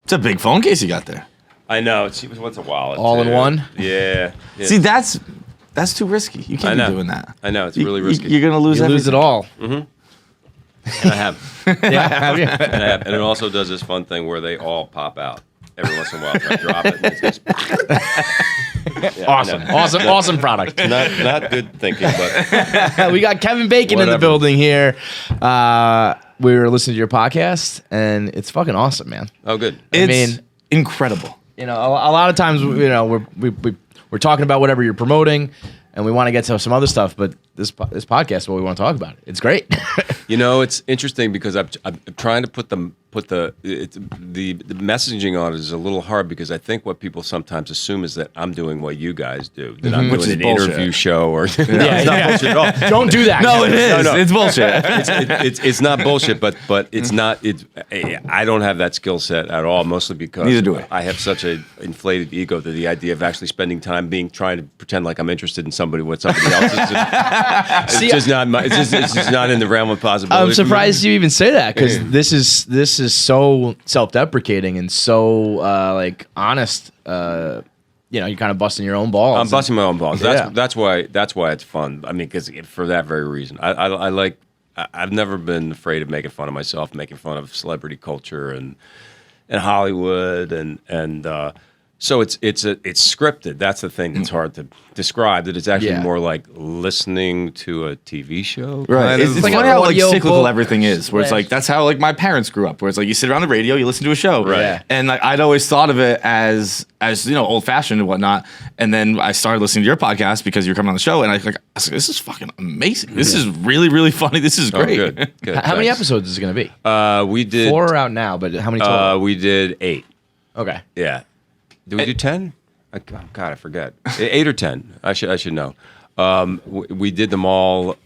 It's a big phone case you got there. I know. What's a wallet? All in one? Yeah. See, that's too risky. You can't be doing that. I know. It's really risky. You're going to lose everything. Lose it all. And I have. And it also does this fun thing where they all pop out. Every once in a while, I drop it. And it's just, Awesome product. Not good thinking, but We got Kevin Bacon in the building here. We were listening to your podcast, and it's fucking awesome, man. oh, good. It's incredible. You know, a lot of times, we're talking about whatever you're promoting, and we want to get to some other stuff, but this podcast is what we want to talk about. It's great. It's interesting because I'm trying to put the messaging on it is a little hard because I think what people sometimes assume is that I'm doing what you guys do, that I'm Which doing is an bullshit. interview show or it's not bullshit at all. Don't do that. No, it is. No. It's bullshit. It's not bullshit, but it's not. I don't have that skill set at all. Mostly because Neither do I. I have such an inflated ego that the idea of actually spending time trying to pretend like I'm interested in what somebody else is. It's just not in the realm of possibility. I'm surprised you even say that because this is so self-deprecating and so honest. You're kind of busting your own balls. I'm busting my own balls. That's why it's fun. I mean, because for that very reason, I've never been afraid of making fun of myself, making fun of celebrity culture and Hollywood and so it's scripted. That's the thing that's hard to describe. That it's actually more like listening to a TV show. Right. It's like funny an how audio cyclical book. everything is. Where it's like that's how my parents grew up. Where it's like you sit around the radio, you listen to a show, Right. Yeah. And I'd always thought of it as old fashioned and whatnot. And then I started listening to your podcast because you were coming on the show, and I was like, this is fucking amazing. This is really really funny. This is great. Oh, good. How many episodes is it going to be? We did 4 are out now, but how many total? we did 8. Okay. Yeah. Did we do 10? God, I forget. 8 or 10. I should know. We did them all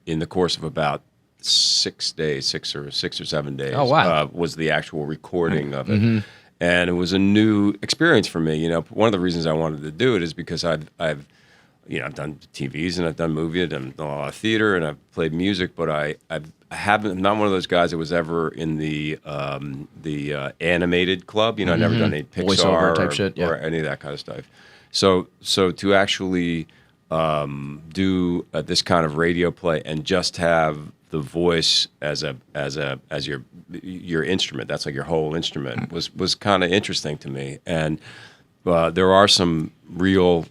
in the course of about 6 days, 6 or 7 days. Oh, wow. Was the actual recording of it, and it was a new experience for me. One of the reasons I wanted to do it is because I've done TVs and I've done movies, I've done a lot of theater, and I've played music, but I haven't. I'm not one of those guys that was ever in the animated club. I've never done any Pixar Voiceover type shit, or any of that kind of stuff. So to actually do this kind of radio play and just have the voice as your instrument, that's like your whole instrument, was kind of interesting to me. And there are some real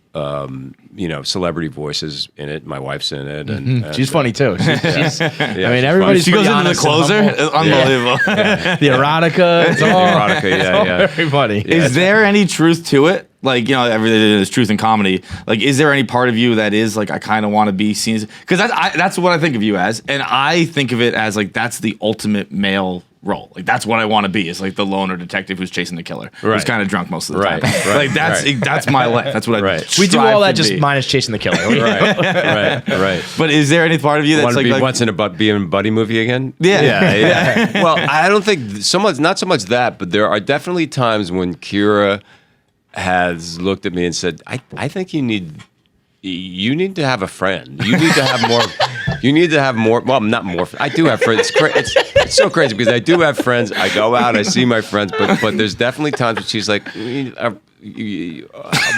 celebrity voices in it. My wife's in it, and She's funny too. She's everybody's She goes into the closer. Unbelievable. The erotica. It's all erotica, yeah. very funny. Is there any truth to it? Like, everything is truth in comedy. Like, is there any part of you that is like, I kind of want to be seen? Because that's what I think of you as. And I think of it as like, that's the ultimate male role. Like, that's what I want to be, is like the loner detective who's chasing the killer. Right. Who's kind of drunk most of the time. Right. Like, that's my life. That's what I We do all that strive to just be. minus chasing the killer. right. But is there any part of you that's like wants to be in a buddy movie again? Yeah. Well, I don't think not so much that, but there are definitely times when Kira has looked at me and said, I think you need to have a friend. You need to have more. You need to have more. Well, not more. I do have friends. It's so crazy because I do have friends. I go out, I see my friends, but there's definitely times when she's like,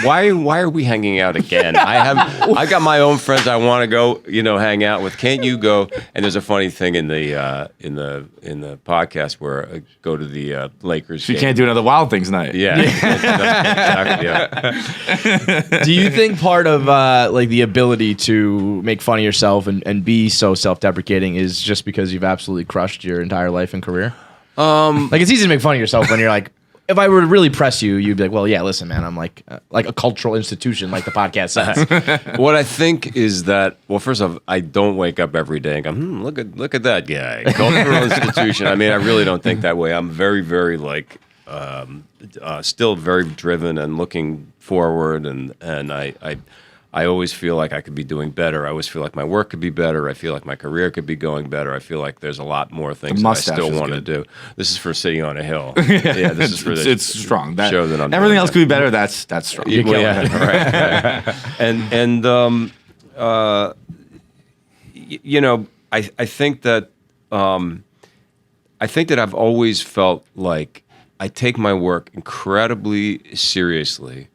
why are we hanging out again? I got my own friends I want to go, hang out with. Can't you go? And there's a funny thing in the podcast where I go to the Lakers. You can't do another Wild Things night. Yeah. Exactly, yeah. Do you think part of the ability to make fun of yourself and be so self-deprecating is just because you've absolutely crushed your entire life and career? It's easy to make fun of yourself when you're like, if I were to really press you, you'd be like, well, yeah, listen, man, I'm like a cultural institution, like the podcast says. What I think is that, well, first off, I don't wake up every day and go, look at that guy, cultural institution. I mean, I really don't think that way. I'm very, very still very driven and looking forward, and I always feel like I could be doing better. I always feel like my work could be better. I feel like my career could be going better. I feel like there's a lot more things that I still want to do. This is for sitting on a hill. Yeah, this is for it's strong. Show that I'm everything doing else could be better. That's strong. Right. And I think that I've always felt like I take my work incredibly seriously,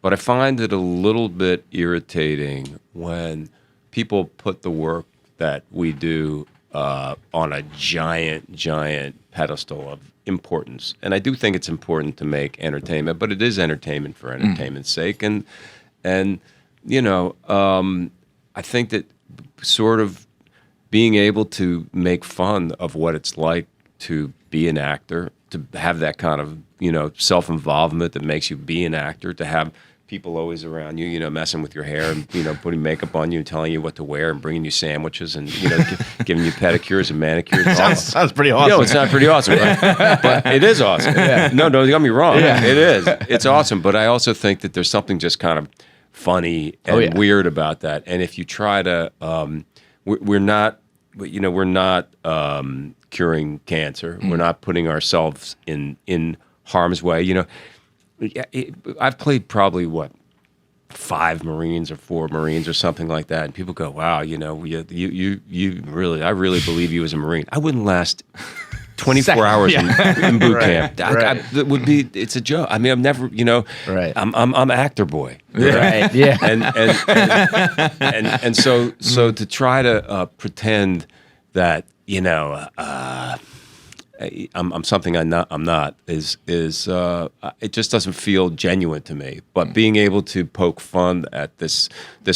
but I find it a little bit irritating when people put the work that we do on a giant pedestal of importance. And I do think it's important to make entertainment, but it is entertainment for entertainment's sake. And you know, I think that sort of being able to make fun of what it's like to be an actor, to have that kind of, you know, self-involvement that makes you be an actor, to have people always around you, you know, messing with your hair and, you know, putting makeup on you and telling you what to wear and bringing you sandwiches and, you know, giving you pedicures and manicures. Sounds pretty awesome. No, it's not pretty awesome, right? But it is awesome. Yeah. No, don't get me wrong. Yeah. It is. It's awesome. But I also think that there's something just kind of funny and weird about that. And if you try to, we're not curing cancer. We're not putting ourselves in harm's way. You know, I've played probably 5 Marines or 4 Marines or something like that, and people go, "Wow, you know, you really, I really believe you as a Marine." I wouldn't last 24 hours in boot camp. That would be. It's a joke. I mean, I've never, you know, I'm actor boy, right? Yeah, and so to try to pretend that, you know, I'm something I'm not is it just doesn't feel genuine to me. But being able to poke fun at this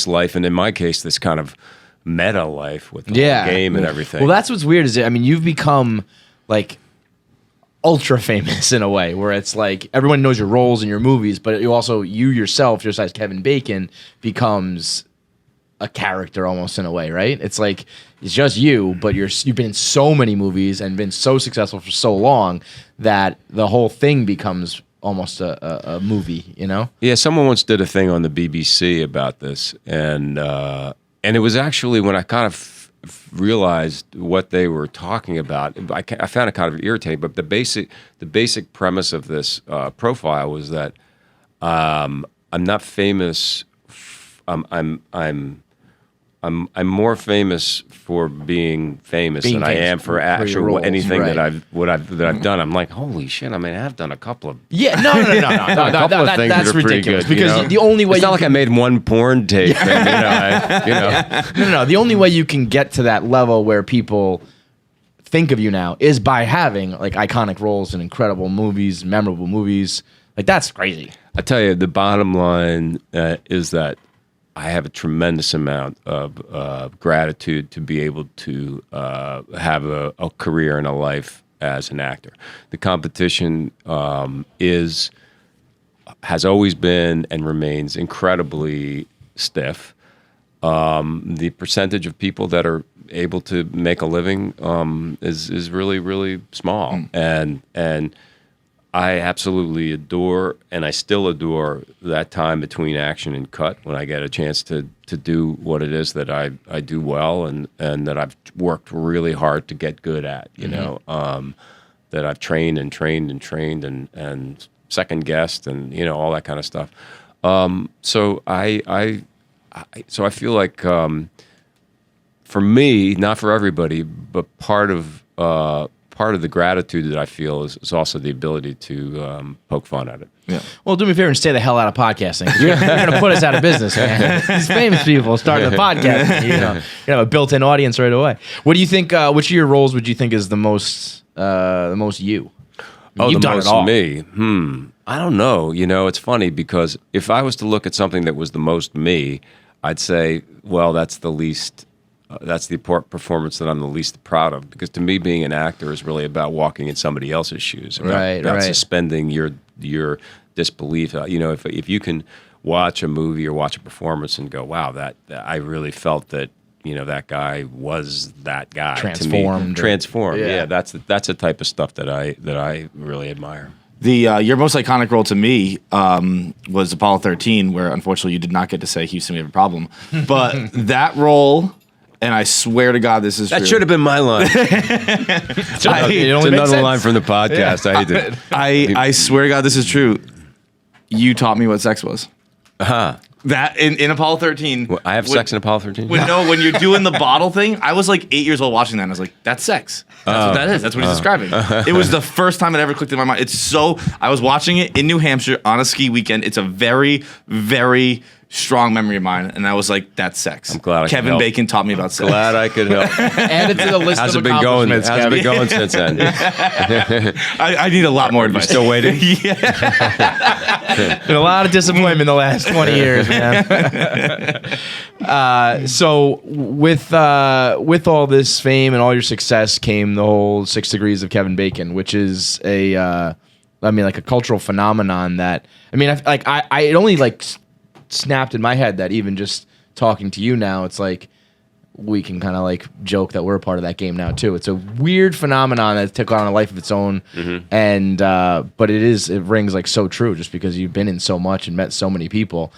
life, and in my case, this kind of meta life with the whole game and everything. Well, that's what's weird. I mean, you've become like ultra famous in a way, where it's like everyone knows your roles in your movies, but you yourself, just as Kevin Bacon, becomes a character almost in a way, right? It's like it's just you, but you've been in so many movies and been so successful for so long that the whole thing becomes almost a movie, you know? Yeah, someone once did a thing on the BBC about this, and it was actually when I kind of realized what they were talking about. I found it kind of irritating, but the basic premise of this profile was that I'm not famous. I'm more famous for being famous than I am for actual roles, anything that I've done. I'm like, holy shit! I mean, I have done a couple of no. That's ridiculous. Good, because you know? The only way it's not like I made one porn tape. And, No. The only way you can get to that level where people think of you now is by having like iconic roles in incredible movies, memorable movies. Like that's crazy. I tell you, the bottom line is that I have a tremendous amount of gratitude to be able to have a career and a life as an actor. The competition has always been and remains incredibly stiff. The percentage of people that are able to make a living is really, really small. And I absolutely adore, and I still adore, that time between action and cut when I get a chance to do what it is that I do well and that I've worked really hard to get good at, you know, that I've trained and second guessed and, you know, all that kind of stuff. So I feel like for me, not for everybody, but part of the gratitude that I feel is also the ability to poke fun at it. Yeah. Well, do me a favor and stay the hell out of podcasting. You're going to put us out of business, man. These famous people starting a podcast. You know, you have a built-in audience right away. What do you think? Which of your roles would you think is the most you? I mean, you've done it all. Me. I don't know. You know, it's funny because if I was to look at something that was the most me, I'd say, well, that's the least. That's the performance that I'm the least proud of, because to me, being an actor is really about walking in somebody else's shoes, about suspending your disbelief. You know, if you can watch a movie or watch a performance and go, "Wow, that I really felt that, you know, that guy was that guy." Transformed. Yeah, that's the type of stuff that I really admire. Your most iconic role to me was Apollo 13, where unfortunately you did not get to say, "Houston, we have a problem," but that role. And I swear to God, this is true. That should have been my line. It's another line from the podcast. Yeah. I swear to God, this is true. You taught me what sex was. That in Apollo 13. Well, I have sex in Apollo 13. When you're doing the bottle thing, I was like 8 years old watching that, and I was like, that's sex. That's what that is. That's what he's describing. It was the first time it ever clicked in my mind. I was watching it in New Hampshire on a ski weekend. It's a very, very strong memory of mine, and I was like, that's sex. I'm glad Kevin Bacon taught me about sex. Glad I could help. Add it to the list How's of it been going? accomplishments, How's it been Kevin. going since then? I need a lot more advice. Still waiting? Been a lot of disappointment the last 20 years, man. So with all this fame and all your success came the whole 6 Degrees of Kevin Bacon, which is a cultural phenomenon that, it only snapped in my head that even just talking to you now, it's like we can kind of joke that we're a part of that game now too. It's a weird phenomenon that took on a life of its own, and but it rings so true just because you've been in so much and met so many people,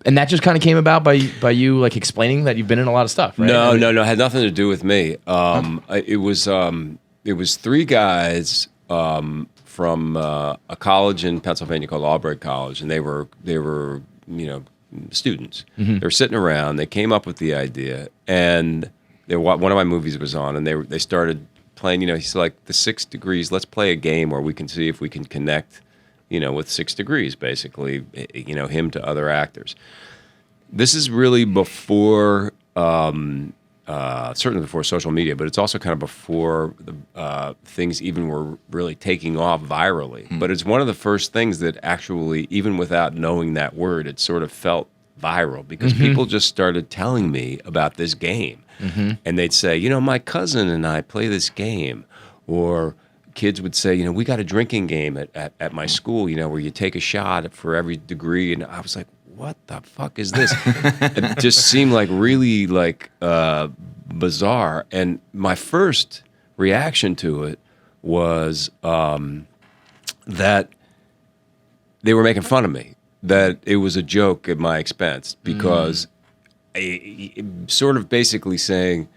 and that just kind of came about by you explaining that you've been in a lot of stuff, right? No, it had nothing to do with me. It was 3 guys from a college in Pennsylvania called Albright College, and they were students. They were sitting around. They came up with the idea, and one of my movies was on, and they started playing. He's like, the 6 Degrees. Let's play a game where we can see if we can connect, with 6 Degrees, basically. Him to other actors. This is really before, certainly before social media, but it's also kind of before the things even were really taking off virally. But it's one of the first things that actually, even without knowing that word, it sort of felt viral because people just started telling me about this game. And they'd say, my cousin and I play this game. Or kids would say, we got a drinking game at my school, where you take a shot for every degree. And I was like, what the fuck is this? It just seemed really bizarre. And my first reaction to it was that they were making fun of me, that it was a joke at my expense, because sort of basically saying,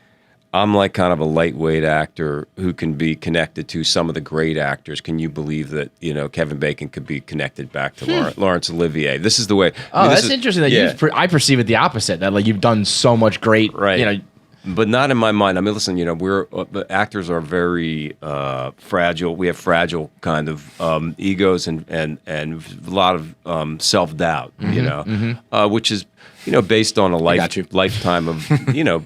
I'm kind of a lightweight actor who can be connected to some of the great actors. Can you believe that, Kevin Bacon could be connected back to Laurence Olivier? This is the way. That's interesting that I perceive it the opposite, that you've done so much great, right. But not in my mind. Listen, we're actors are very fragile. We have fragile kind of egos and a lot of self-doubt, which is, based on a lifetime of,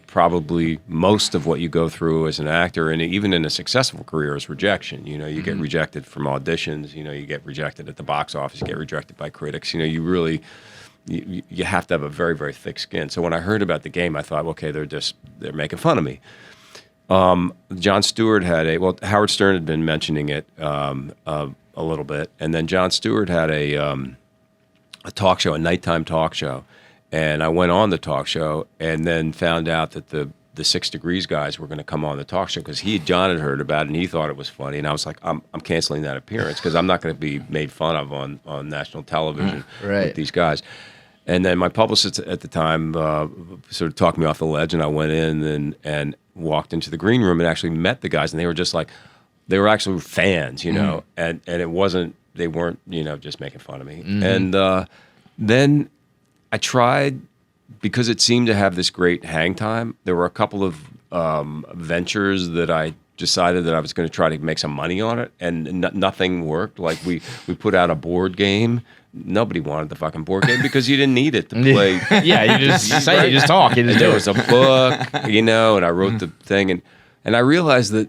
probably most of what you go through as an actor, and even in a successful career, is rejection. You get rejected from auditions, you get rejected at the box office, you get rejected by critics. You really, you have to have a very, very thick skin. So when I heard about the game, I thought, okay, they're making fun of me. Jon Stewart Howard Stern had been mentioning it a little bit, and then Jon Stewart had a talk show, a nighttime talk show. And I went on the talk show and then found out that the 6 Degrees guys were going to come on the talk show because John had heard about it and he thought it was funny. And I was like, I'm canceling that appearance because I'm not going to be made fun of on national television with these guys. And then my publicist at the time sort of talked me off the ledge, and I went in and walked into the green room and actually met the guys, and they were just they were actually fans, and it wasn't, they weren't, just making fun of me. And then I tried, because it seemed to have this great hang time. There were a couple of ventures that I decided that I was going to try to make some money on it, and nothing worked. Like we put out a board game. Nobody wanted the fucking board game because you didn't need it to play. You just say, you just talk, you just do it. There was a book, and I wrote the thing, and I realized that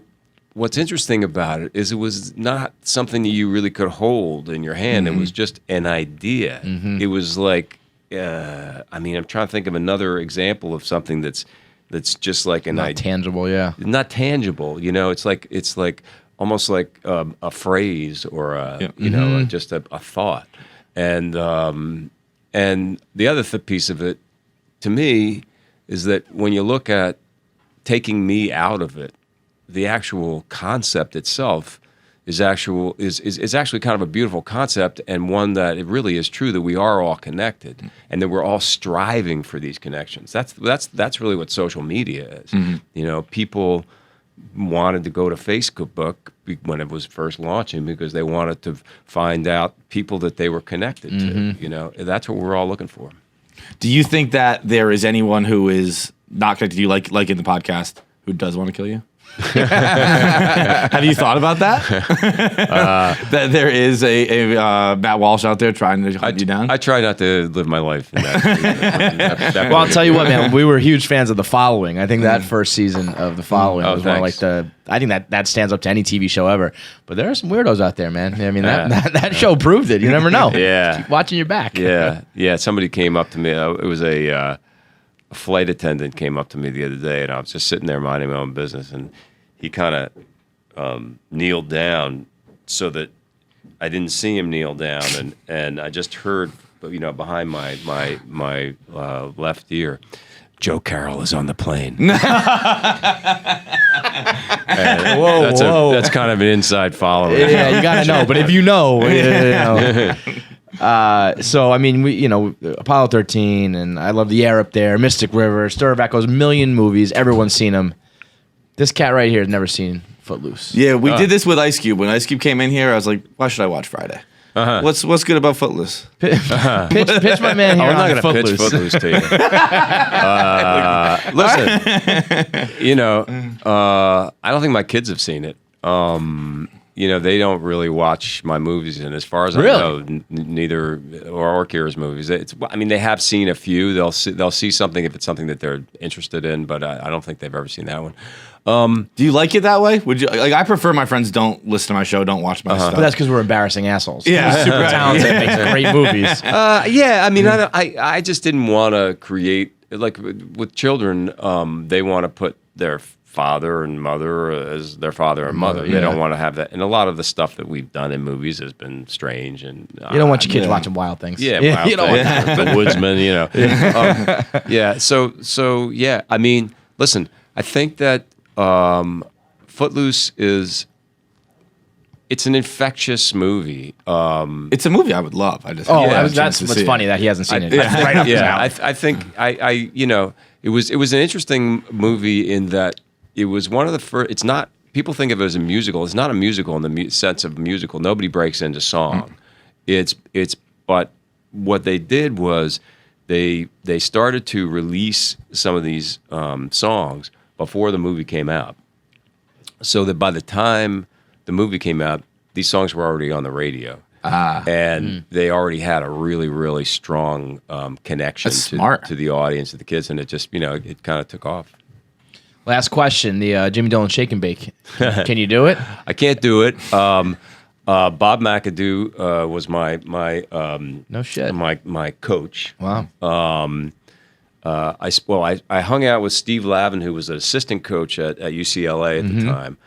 what's interesting about it is it was not something that you really could hold in your hand. It was just an idea. It was like, I'm trying to think of another example of something that's just like an idea. Tangible, not tangible. It's like almost like a phrase or just a thought. And the other piece of it, to me, is that when you look at taking me out of it, the actual concept itself is actually kind of a beautiful concept, and one that it really is true that we are all connected and that we're all striving for these connections. That's really what social media is. People wanted to go to Facebook when it was first launching because they wanted to find out people that they were connected to. That's what we're all looking for. Do you think that there is anyone who is not connected to you, like in the podcast, who does want to kill you? Have you thought about that? That there is a Matt Walsh out there trying to hunt you down? I try not to live my life in that. Well, I'll tell you what, man. We were huge fans of The Following. I think that first season of The Following was one of like I think that stands up to any TV show ever. But there are some weirdos out there, man. I mean, that show proved it. You never know. Yeah. Keep watching your back. Yeah. Somebody came up to me. It was a flight attendant came up to me the other day, and I was just sitting there minding my own business, and he kind of kneeled down so that I didn't see him kneel down, and I just heard, behind my left ear, Joe Carroll is on the plane. Whoa. That's kind of an inside follow. Yeah, you gotta know. But if you know, so I mean, we Apollo 13, and I love the air up there, Mystic River, Stir of Echoes, million movies. Everyone's seen them. This cat right here has never seen Footloose. Yeah, we did this with Ice Cube. When Ice Cube came in here, I was like, why should I watch Friday? What's good about Footloose? Pitch my man here. I'm not on going to pitch Footloose to you. Listen, I don't think my kids have seen it. They don't really watch my movies, and as far as I know, neither or Kira's movies. They have seen a few. They'll see something if it's something that they're interested in, but I don't think they've ever seen that one. Do you like it that way? Would you like? I prefer my friends don't listen to my show, don't watch my stuff. But that's because we're embarrassing assholes. Yeah, He's super talented, makes great movies. I just didn't want to create like with children. They want to put their father and mother as their father and mother. They don't want to have that. And a lot of the stuff that we've done in movies has been strange. And you don't want your kids watching Wild Things. Yeah, Wild you don't want Things, The Woodsman. So I mean, listen. I think that Footloose it's an infectious movie. It's a movie I would love. That's what's funny that he hasn't seen it. Right up his alley. I think it was an interesting movie in that it was one of the first. It's not. People think of it as a musical. It's not a musical in the sense of musical. Nobody breaks into song. But what they did was they started to release some of these songs before the movie came out, so that by the time the movie came out, these songs were already on the radio. They already had a really, really strong connection to the audience, to the kids, and it just, it kind of took off. Last question, the Jimmy Dillon Shake and Bake. Can you do it? I can't do it. Bob McAdoo was my no shit. my coach. Wow. I hung out with Steve Lavin, who was an assistant coach at UCLA at the time,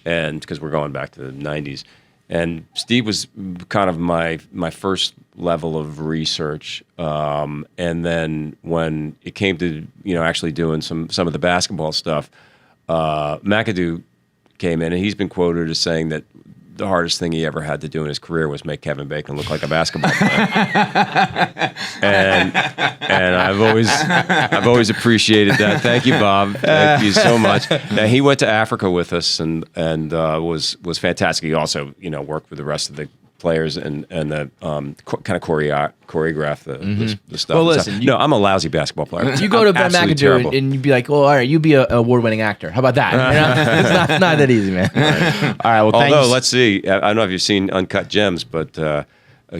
and because we're going back to the 90s. And Steve was kind of my first level of research. And then when it came to actually doing some of the basketball stuff, McAdoo came in, and he's been quoted as saying that the hardest thing he ever had to do in his career was make Kevin Bacon look like a basketball player. and I've always appreciated that. Thank you, Bob. Thank you so much. Now, he went to Africa with us and was fantastic. He also worked with the rest of the players and the kind of choreograph the stuff. Well, listen, I'm a lousy basketball player. You go to Ben McAdoo and you'd be like, well, all right, you be an award-winning actor. How about that? It's not that easy, man. All right, well, thanks. Although, let's see. I don't know if you've seen Uncut Gems, but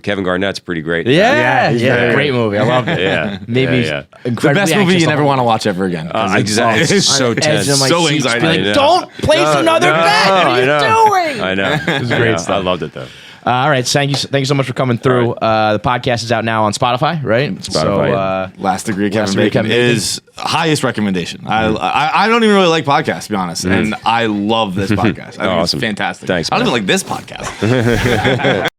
Kevin Garnett's pretty great. Yeah, great movie. I loved it. Maybe the best movie you never want to watch ever again. Exactly. It's so tense. So anxiety. Don't place another bet. What are you doing? I know. It was great stuff. I loved it, though. All right, thank you so much for coming through. The podcast is out now on Spotify, right? Spotify. Last Degree Kevin Bacon is highest recommendation. I don't even really like podcasts, to be honest, and I love this podcast. I think it's fantastic. Thanks. I don't even like this podcast.